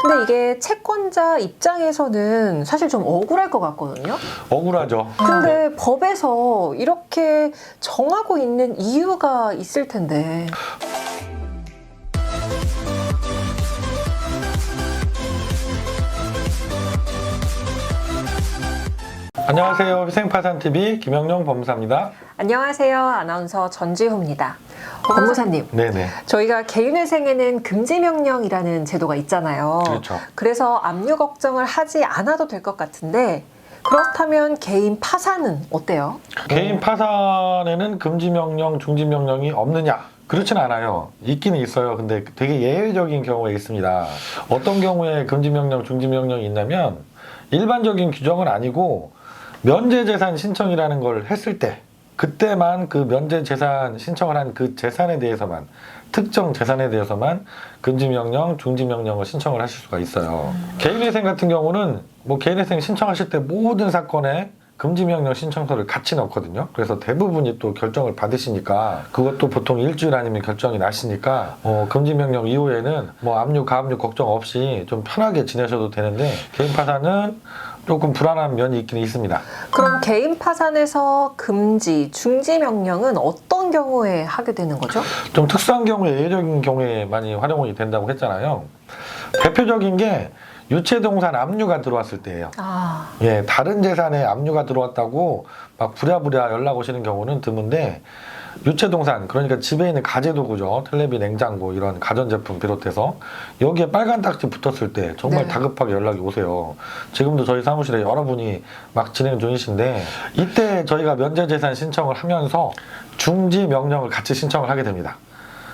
근데 이게 채권자 입장에서는 사실 좀 억울할 것 같거든요. 억울하죠. 근데 법에서 이렇게 정하고 있는 이유가 있을 텐데. 안녕하세요. 희생파산TV 김영영 법무사입니다. 안녕하세요. 아나운서 전지호입니다. 법무사님, 네네. 저희가 개인회생에는 금지명령이라는 제도가 있잖아요. 그렇죠. 그래서 압류 걱정을 하지 않아도 될 것 같은데 그렇다면 개인 파산은 어때요? 개인 파산에는 금지명령, 중지명령이 없느냐? 그렇진 않아요. 있기는 있어요. 근데 되게 예외적인 경우가 있습니다. 어떤 경우에 금지명령, 중지명령이 있냐면 일반적인 규정은 아니고 면제재산 신청이라는 걸 했을 때 그때만 그 면제재산 신청을 한 그 재산에 대해서만 특정 재산에 대해서만 금지명령, 중지명령을 신청을 하실 수가 있어요. 개인회생 같은 경우는 뭐 개인회생 신청하실 때 모든 사건에 금지명령 신청서를 같이 넣거든요. 그래서 대부분이 또 결정을 받으시니까 그것도 보통 일주일 아니면 결정이 나시니까 금지명령 이후에는 뭐 압류, 가압류 걱정 없이 좀 편하게 지내셔도 되는데 개인 파산은 조금 불안한 면이 있긴 있습니다. 그럼 개인 파산에서 금지, 중지 명령은 어떤 경우에 하게 되는 거죠? 좀 특수한 경우에 예외적인 경우에 많이 활용이 된다고 했잖아요. 대표적인 게 유체동산 압류가 들어왔을 때예요. 예, 다른 재산에 압류가 들어왔다고 막 부랴부랴 연락 오시는 경우는 드문데 유체동산, 그러니까 집에 있는 가재도구죠. 텔레비, 냉장고 이런 가전제품 비롯해서 여기에 빨간 딱지 붙었을 때 정말 네. 다급하게 연락이 오세요. 지금도 저희 사무실에 여러분이 막 진행 중이신데 이때 저희가 면제재산 신청을 하면서 중지 명령을 같이 신청을 하게 됩니다.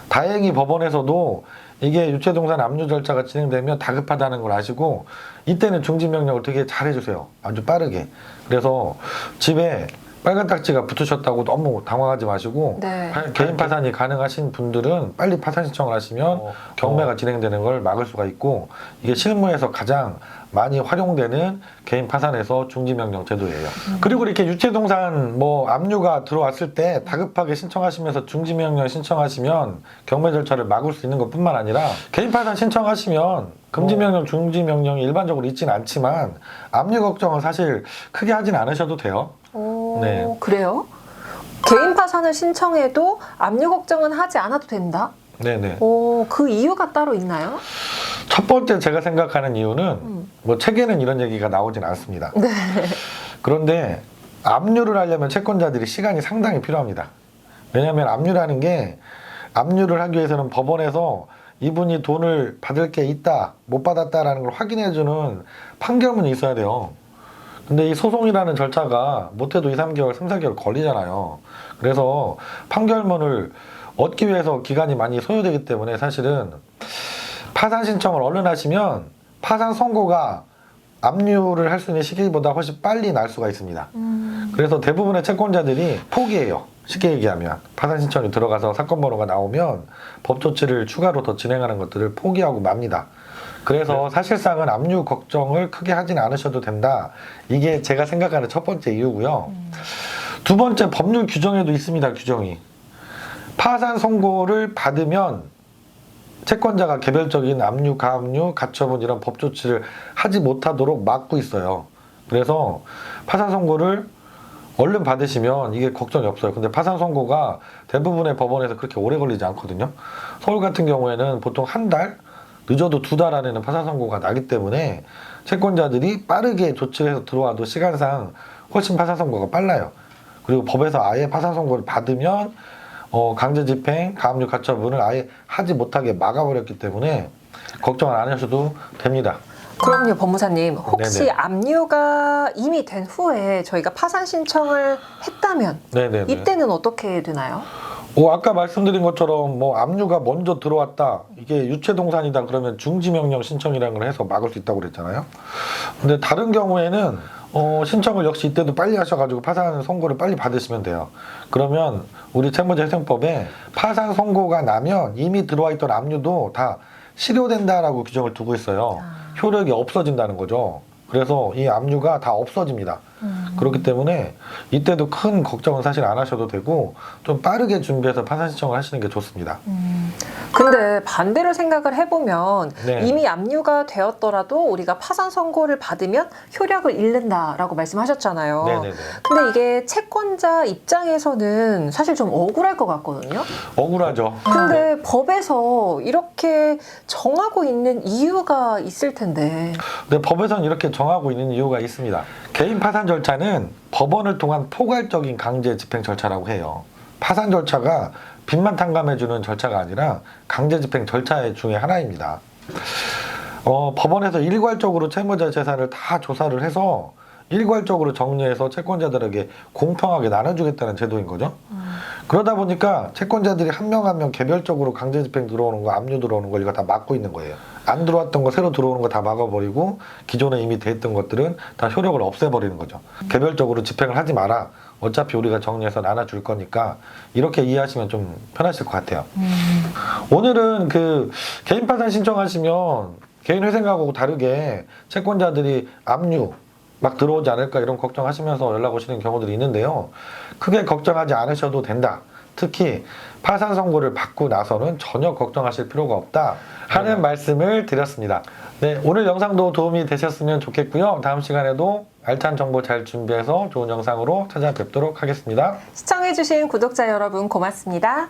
다행히 법원에서도 이게 유체동산 압류 절차가 진행되면 다급하다는 걸 아시고 이때는 중지명령을 되게 잘 해주세요. 아주 빠르게. 그래서 집에 빨간 딱지가 붙으셨다고 너무 당황하지 마시고 네. 개인 파산이 가능하신 분들은 빨리 파산 신청을 하시면 경매가 진행되는 걸 막을 수가 있고 이게 실무에서 가장 많이 활용되는 개인 파산에서 중지명령 제도예요. 그리고 이렇게 유체동산 뭐 압류가 들어왔을 때 다급하게 신청하시면서 중지명령 신청하시면 경매 절차를 막을 수 있는 것뿐만 아니라 개인 파산 신청하시면 금지명령, 중지명령이 일반적으로 있지는 않지만 압류 걱정은 사실 크게 하진 않으셔도 돼요. 네. 그래요? 개인 파산을 신청해도 압류 걱정은 하지 않아도 된다? 네네. 그 이유가 따로 있나요? 첫 번째 제가 생각하는 이유는 뭐 책에는 이런 얘기가 나오진 않습니다. 네. 그런데 압류를 하려면 채권자들이 시간이 상당히 필요합니다. 왜냐하면 압류라는 게 압류를 하기 위해서는 법원에서 이분이 돈을 받을 게 있다, 못 받았다라는 걸 확인해주는 판결문이 있어야 돼요. 근데 이 소송이라는 절차가 못해도 2, 3개월, 3, 4개월 걸리잖아요. 그래서 판결문을 얻기 위해서 기간이 많이 소요되기 때문에 사실은 파산 신청을 얼른 하시면 파산 선고가 압류를 할 수 있는 시기보다 훨씬 빨리 날 수가 있습니다. 그래서 대부분의 채권자들이 포기해요. 쉽게 얘기하면 파산 신청이 들어가서 사건 번호가 나오면 법 조치를 추가로 더 진행하는 것들을 포기하고 맙니다. 그래서 사실상은 압류 걱정을 크게 하진 않으셔도 된다. 이게 제가 생각하는 첫 번째 이유고요. 두 번째, 법률 규정에도 있습니다. 규정이. 파산 선고를 받으면 채권자가 개별적인 압류, 가압류, 가처분 이런 법 조치를 하지 못하도록 막고 있어요. 그래서 파산 선고를 얼른 받으시면 이게 걱정이 없어요. 근데 파산 선고가 대부분의 법원에서 그렇게 오래 걸리지 않거든요. 서울 같은 경우에는 보통 한 달, 늦어도 2달 안에는 파산 선고가 나기 때문에 채권자들이 빠르게 조치를 해서 들어와도 시간상 훨씬 파산 선고가 빨라요. 그리고 법에서 아예 파산 선고를 받으면 강제 집행, 가압류 가처분을 아예 하지 못하게 막아버렸기 때문에 걱정을 안 하셔도 됩니다. 그럼요, 법무사님. 혹시 네네. 압류가 이미 된 후에 저희가 파산 신청을 했다면 네네네. 이때는 어떻게 되나요? 아까 말씀드린 것처럼 뭐 압류가 먼저 들어왔다, 이게 유체동산이다 그러면 중지명령 신청이라는 걸 해서 막을 수 있다고 그랬잖아요. 근데 다른 경우에는 신청을 역시 이때도 빨리 하셔가지고 파산 선고를 빨리 받으시면 돼요. 그러면 우리 채무자회생법에 파산 선고가 나면 이미 들어와 있던 압류도 다 실효된다라고 규정을 두고 있어요. 효력이 없어진다는 거죠. 그래서 이 압류가 다 없어집니다. 그렇기 때문에 이때도 큰 걱정은 사실 안 하셔도 되고 좀 빠르게 준비해서 파산 신청을 하시는 게 좋습니다. 근데 반대로 생각을 해보면 네. 이미 압류가 되었더라도 우리가 파산 선고를 받으면 효력을 잃는다라고 말씀하셨잖아요. 네네네. 근데 이게 채권자 입장에서는 사실 좀 억울할 것 같거든요. 억울하죠. 근데 법에서 이렇게 정하고 있는 이유가 있을 텐데. 근데 법에서는 이렇게 정하고 있는 이유가 있습니다. 개인 파산 절차는 법원을 통한 포괄적인 강제 집행 절차라고 해요. 파산 절차가 빚만 탕감해주는 절차가 아니라 강제 집행 절차 중에 하나입니다. 법원에서 일괄적으로 채무자 재산을 다 조사를 해서 일괄적으로 정리해서 채권자들에게 공평하게 나눠주겠다는 제도인 거죠. 그러다 보니까 채권자들이 한 명 한 명 개별적으로 강제 집행 들어오는 거, 압류 들어오는 거 이거 다 막고 있는 거예요. 안 들어왔던 거 새로 들어오는 거 다 막아버리고 기존에 이미 됐던 것들은 다 효력을 없애버리는 거죠. 개별적으로 집행을 하지 마라. 어차피 우리가 정리해서 나눠줄 거니까 이렇게 이해하시면 좀 편하실 것 같아요. 오늘은 그 개인 파산 신청하시면 개인 회생하고 다르게 채권자들이 압류 막 들어오지 않을까 이런 걱정하시면서 연락 오시는 경우들이 있는데요. 크게 걱정하지 않으셔도 된다. 특히 파산 선고를 받고 나서는 전혀 걱정하실 필요가 없다 하는 말씀을 드렸습니다. 네, 오늘 영상도 도움이 되셨으면 좋겠고요. 다음 시간에도 알찬 정보 잘 준비해서 좋은 영상으로 찾아뵙도록 하겠습니다. 시청해주신 구독자 여러분 고맙습니다.